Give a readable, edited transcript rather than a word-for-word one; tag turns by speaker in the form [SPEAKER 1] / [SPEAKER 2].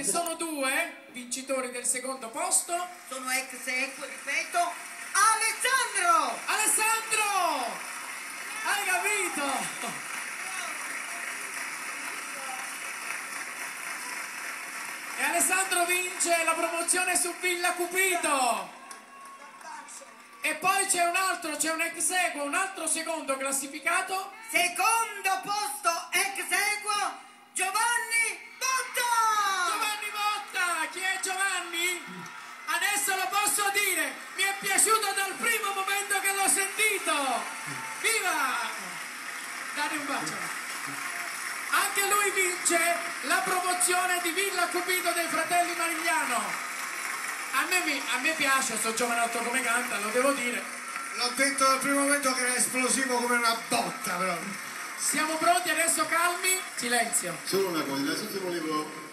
[SPEAKER 1] sono due vincitori del secondo posto.
[SPEAKER 2] Sono ex equo, ripeto, Alessandro!
[SPEAKER 1] Alessandro! Hai capito? E Alessandro vince la promozione su Villa Cupido. E poi c'è un altro, c'è un ex equo, un altro secondo classificato.
[SPEAKER 2] Secondo posto ex equo, Giovanni Botta!
[SPEAKER 1] Giovanni Botta! Chi è Giovanni? Adesso lo posso dire, mi è piaciuto dal primo momento che l'ho sentito. Viva! Date un bacio. Anche lui vince la promozione di Villa Cupido dei fratelli Marigliano. A me piace sto giovanotto come canta, lo devo dire.
[SPEAKER 3] L'ho detto dal primo momento che era esplosivo come una botta, però.
[SPEAKER 1] Siamo pronti adesso, calmi? Silenzio.
[SPEAKER 4] Solo una cosa, innanzitutto volevo